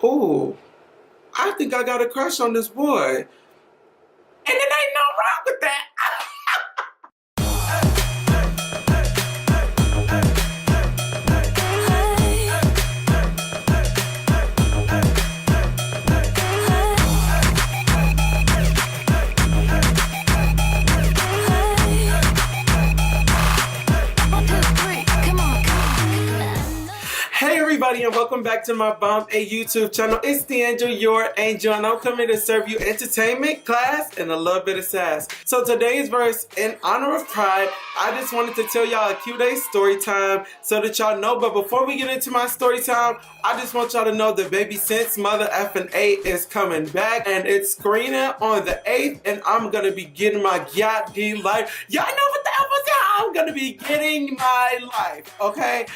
ooh, I think I got a crush on this boy. And it ain't no wrong with that. Everybody, and welcome back to my Bomb A YouTube channel. It's D'Angelo, your angel, and I'm coming to serve you entertainment, class, and a little bit of sass. So today's verse, in honor of Pride, I just wanted to tell y'all a cute day story time so that y'all know. But before we get into my story time, I just want y'all to know that baby Since Mother Effin' 8 is coming back, and it's screening on the 8th, and I'm gonna be getting my goddamn life. Y'all know what the hell was that? I'm gonna be getting my life, okay?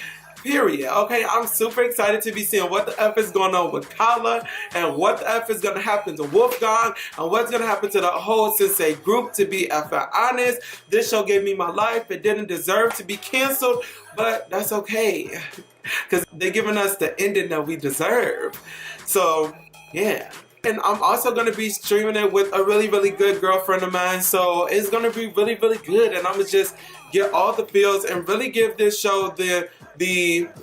Period. Okay, I'm super excited to be seeing what the F is going on with Kala and what the F is going to happen to Wolfgang and what's going to happen to the whole Sensei group. To be effing honest, this show gave me my life. It didn't deserve to be canceled, but that's okay because they're giving us the ending that we deserve. So, yeah. And I'm also going to be streaming it with a really, really good girlfriend of mine. So it's going to be really, really good. And I'm going to just get all the feels and really give this show the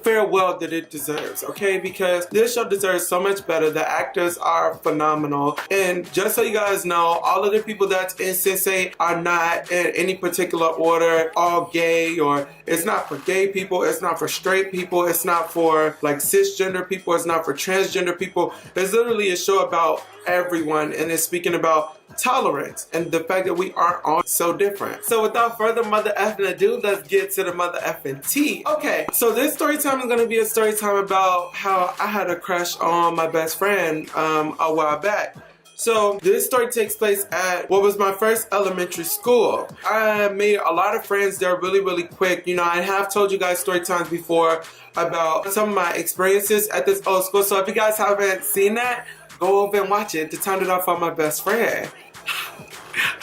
farewell that it deserves, okay? Because this show deserves so much better. The actors are phenomenal. And just so you guys know, all of the people that's in Sensei are not in any particular order all gay, or it's not for gay people, it's not for straight people, it's not for like cisgender people, it's not for transgender people. It's literally a show about everyone, and it's speaking about tolerance and the fact that we aren't all so different. So without further mother effing ado, let's get to the mother effing tea. Okay, so this story time is going to be a story time about how I had a crush on my best friend a while back. So this story takes place at what was my first elementary school. I made a lot of friends there really, really quick. You know, I have told you guys story times before about some of my experiences at this old school. So if you guys haven't seen that, go over and watch it to turn it off on my best friend.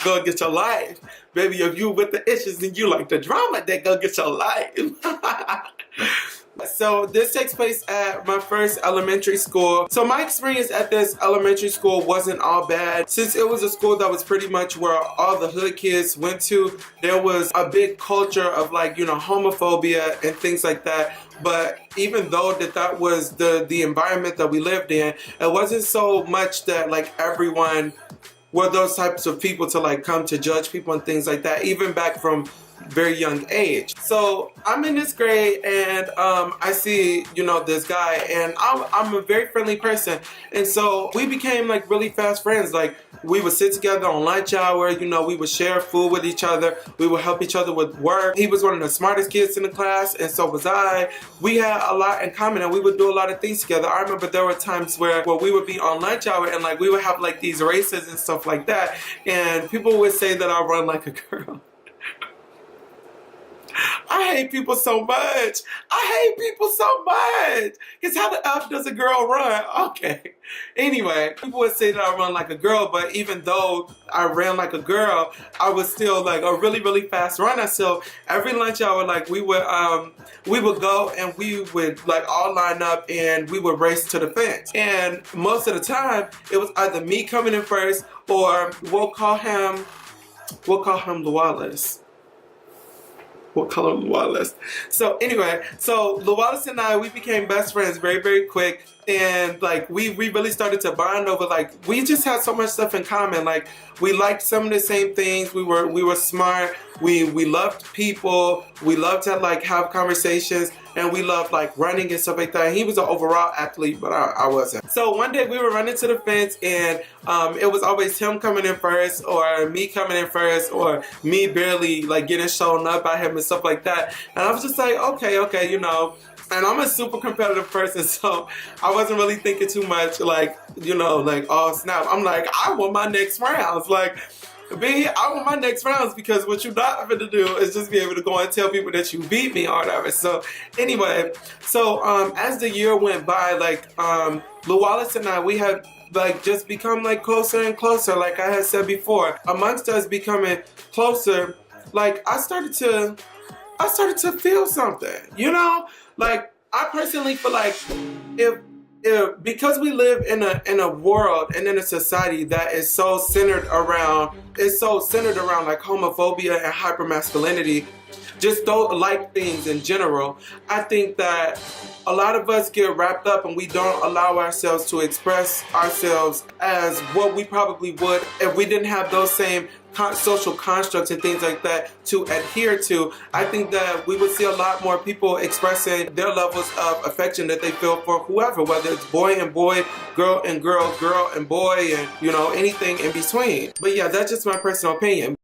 Go get your life. Baby, if you with the issues and you like the drama, then go get your life. So this takes place at my first elementary school. So my experience at this elementary school wasn't all bad. Since it was a school that was pretty much where all the hood kids went to, there was a big culture of like, you know, homophobia and things like that. But even though that was the environment that we lived in, it wasn't so much that like everyone were those types of people to like come to judge people and things like that, even back from very young age. So I'm in this grade and I see, you know, this guy, and I'm a very friendly person, and so we became like really fast friends. Like we would sit together on lunch hour, you know, we would share food with each other, we would help each other with work. He was one of the smartest kids in the class, and so was I. We had a lot in common and we would do a lot of things together. I remember there were times where we would be on lunch hour and like we would have like these races and stuff like that, and people would say that I run like a girl. I hate people so much. I hate people so much. Because how the F does a girl run? Okay. Anyway, people would say that I run like a girl, but even though I ran like a girl, I was still like a really, really fast runner. So every lunch hour, like we would go and we would like all line up and we would race to the fence. And most of the time, it was either me coming in first, or we'll call him Wallace. We'll call him Wallace. So anyway, so Wallace and I, we became best friends very, very quick. And like we really started to bond over, like we just had so much stuff in common. Like we liked some of the same things. We were smart. We loved people. We loved to like have conversations, and we loved like running and stuff like that. He was an overall athlete, but I wasn't. So one day we were running to the fence, and it was always him coming in first, or me coming in first, or me barely like getting shown up by him and stuff like that. And I was just like, okay, you know. And I'm a super competitive person, so I wasn't really thinking too much, like, you know, like, oh snap. I'm like, I want my next rounds. Like, I want my next rounds, because what you're not going to do is just be able to go and tell people that you beat me or whatever. So anyway, so as the year went by, like Wallace and I, we had like just become like closer and closer. Like I had said before, amongst us becoming closer, like I started to feel something, you know? Like I personally feel like if because we live in a world and in a society that is so centered around like homophobia and hypermasculinity, just don't like things in general. I think that a lot of us get wrapped up and we don't allow ourselves to express ourselves as what we probably would if we didn't have those same social constructs and things like that to adhere to. I think that we would see a lot more people expressing their levels of affection that they feel for whoever, whether it's boy and boy, girl and girl, girl and boy, and you know, anything in between. But yeah, that's just my personal opinion.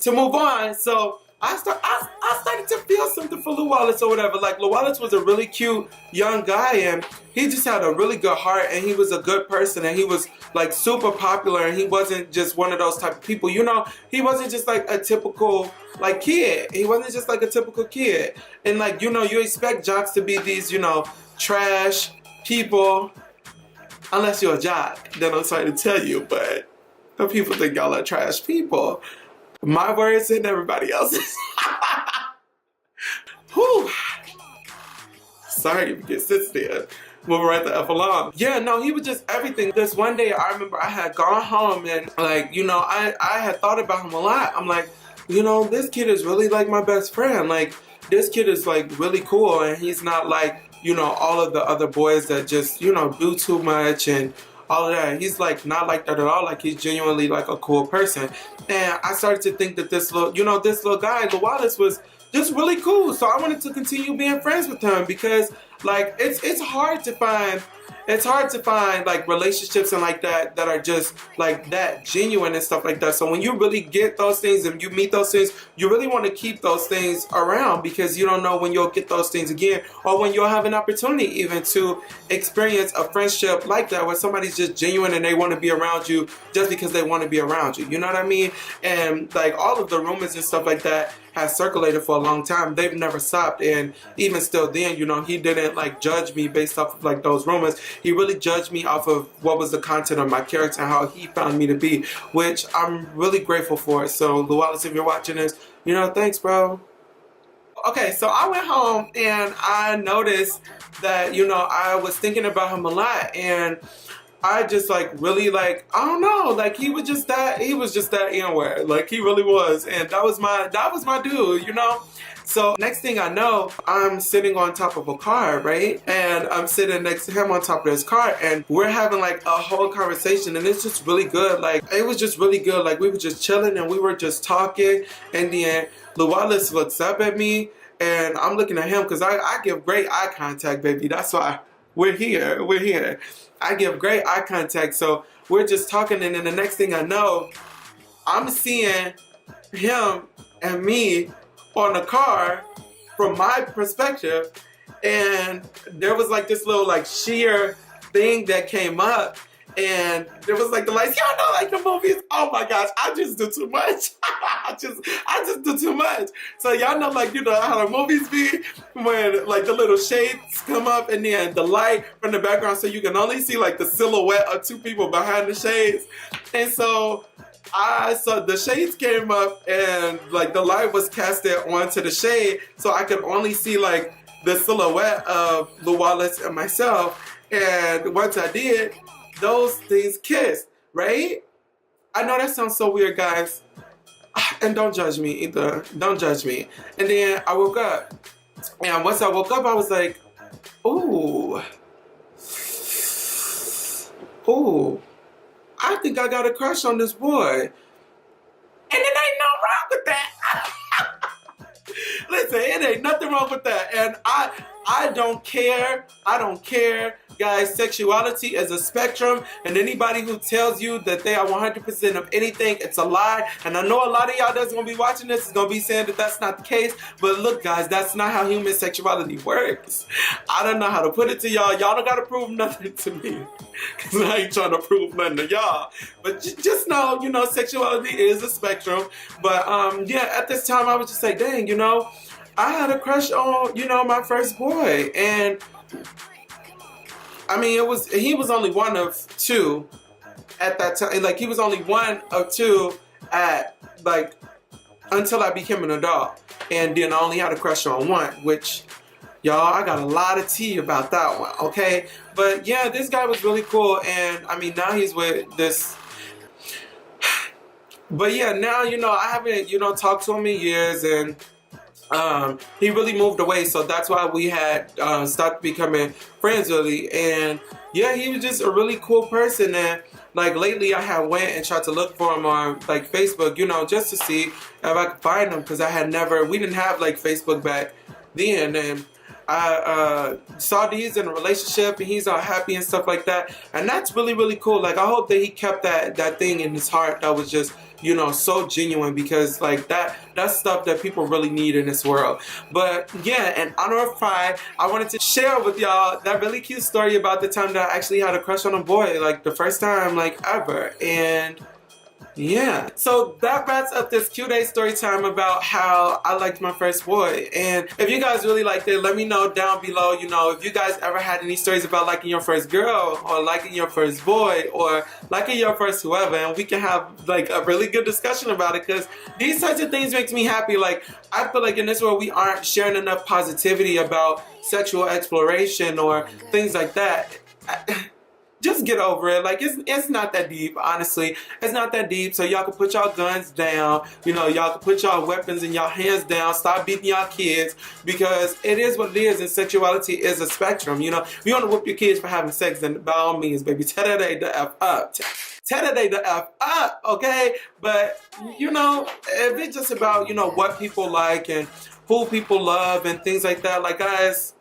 To move on, so I started to feel something for Lew Wallace or whatever. Like, Lew Wallace was a really cute young guy, and he just had a really good heart, and he was a good person, and he was like super popular, and he wasn't just one of those type of people, you know. He wasn't just like a typical like kid. He wasn't just like a typical kid. And like, you know, you expect jocks to be these, you know, trash people, unless you're a jock. Then I'm sorry to tell you, but some people think y'all are trash people. My words and everybody else's. Whew. Sorry if you get sensitive. Moving right the F along. Yeah, no, he was just everything. This one day I remember I had gone home and like, you know, I had thought about him a lot. I'm like, you know, this kid is really like my best friend. Like, this kid is like really cool, and he's not like, you know, all of the other boys that just, you know, do too much and all of that. He's like not like that at all. Like, he's genuinely like a cool person. And I started to think that this little guy, Lew Wallace, was just really cool. So I wanted to continue being friends with him because like it's hard to find like relationships and like that are just like that genuine and stuff like that. So when you really get those things and you meet those things, you really want to keep those things around because you don't know when you'll get those things again, or when you'll have an opportunity even to experience a friendship like that where somebody's just genuine and they want to be around you just because they want to be around you. You know what I mean? And like all of the rumors and stuff like that has circulated for a long time. They've never stopped, and even still then, you know, he didn't like judge me based off of like those rumors. He really judged me off of what was the content of my character and how he found me to be, which I'm really grateful for. So Lew Wallace, if you're watching this, you know, thanks, bro. Okay, so I went home and I noticed that, you know, I was thinking about him a lot, and I just like really like, I don't know, like he was just that N-word. Like, he really was. And that was my dude, you know? So next thing I know, I'm sitting on top of a car, right? And I'm sitting next to him on top of his car, and we're having like a whole conversation, and it's just really good. Like, it was just really good. Like, we were just chilling and we were just talking, and then Lew Wallace looks up at me and I'm looking at him because I give great eye contact, baby. That's why we're here. I give great eye contact. So we're just talking, and then the next thing I know, I'm seeing him and me on the car from my perspective, and there was like this little like sheer thing that came up, and there was like the lights. Y'all know, like the movies. Oh my gosh, I just do too much. I just do too much. So y'all know, like, you know how the movies be when like the little shades come up and then the light from the background, so you can only see like the silhouette of two people behind the shades. And so the shades came up and like the light was casted onto the shade, so I could only see like the silhouette of Lew Wallace and myself. And once I did, those things kissed, right? I know that sounds so weird, guys. And don't judge me either. Don't judge me. And then I woke up. And once I woke up, I was like, ooh. Ooh. I think I got a crush on this boy. And it ain't no wrong with that. Listen, it ain't nothing wrong with that. And I don't care. I don't care. Guys, sexuality is a spectrum, and anybody who tells you that they are 100% of anything, it's a lie. And I know a lot of y'all that's going to be watching this is going to be saying that that's not the case. But look, guys, that's not how human sexuality works. I don't know how to put it to y'all. Y'all don't got to prove nothing to me, because I ain't trying to prove nothing to y'all. But just know, you know, sexuality is a spectrum. But yeah, at this time, I was just like, dang, you know, I had a crush on, you know, my first boy. And I mean, he was only one of two at that time. Like, he was only one of two at, like, until I became an adult. And then I only had a crush on one, which, y'all. I got a lot of tea about that one, okay? But yeah, this guy was really cool, and I mean, now he's with this. But yeah, now, you know, I haven't, you know, talked to him in years, and he really moved away, so that's why we had stopped becoming friends really. And yeah, he was just a really cool person, and like lately I had went and tried to look for him on like Facebook, you know, just to see if I could find him, because we didn't have like Facebook back then, and I saw that he's in a relationship and he's all happy and stuff like that, and that's really, really cool. Like, I hope that he kept that thing in his heart that was just, you know, so genuine, because like that's stuff that people really need in this world. But yeah, in honor of Pride, I wanted to share with y'all that really cute story about the time that I actually had a crush on a boy, like the first time like ever. And yeah, so that wraps up this Q-Day story time about how I liked my first boy. And if you guys really liked it, let me know down below, you know, if you guys ever had any stories about liking your first girl, or liking your first boy, or liking your first whoever, and we can have like a really good discussion about it, because these types of things makes me happy. Like, I feel like in this world we aren't sharing enough positivity about sexual exploration or things like that. Just get over it. Like, it's not that deep, honestly. It's not that deep. So y'all can put y'all guns down. You know, y'all can put y'all weapons in y'all hands down. Stop beating y'all kids, because it is what it is, and sexuality is a spectrum. You know, if you want to whoop your kids for having sex, then by all means, baby, tear that the F up. Tear that the F up, okay? But, you know, if it's just about, you know, what people like and who people love and things like that, like, guys,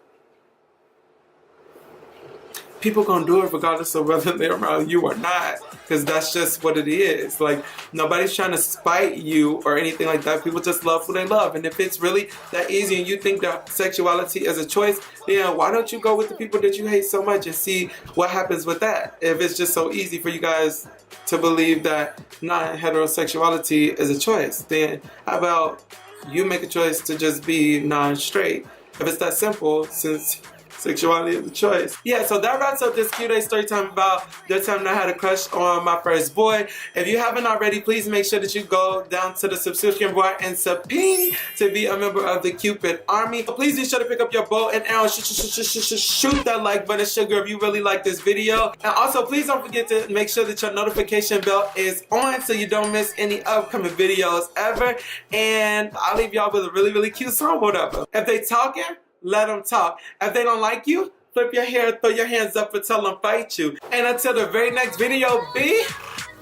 people gonna do it regardless of whether they're around you or not, because that's just what it is. Like, nobody's trying to spite you or anything like that. People just love who they love, and if it's really that easy and you think that sexuality is a choice, then why don't you go with the people that you hate so much and see what happens with that? If it's just so easy for you guys to believe that non-heterosexuality is a choice, then how about you make a choice to just be non-straight? If it's that simple, since sexuality is a choice. Yeah, so that wraps up this Q-Day story time about the time I had a crush on my first boy. If you haven't already, please make sure that you go down to the subscription bar and subping to be a member of the Cupid Army. So please be sure to pick up your bow and arrow. Shoot that like button, sugar, if you really like this video. And also, please don't forget to make sure that your notification bell is on so you don't miss any upcoming videos ever. And I'll leave y'all with a really, really cute song, whatever. If they talking, let them talk. If they don't like you, flip your hair, throw your hands up, and tell them fight you. And until the very next video,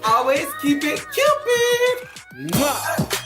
always keep it Cupid. Mwah.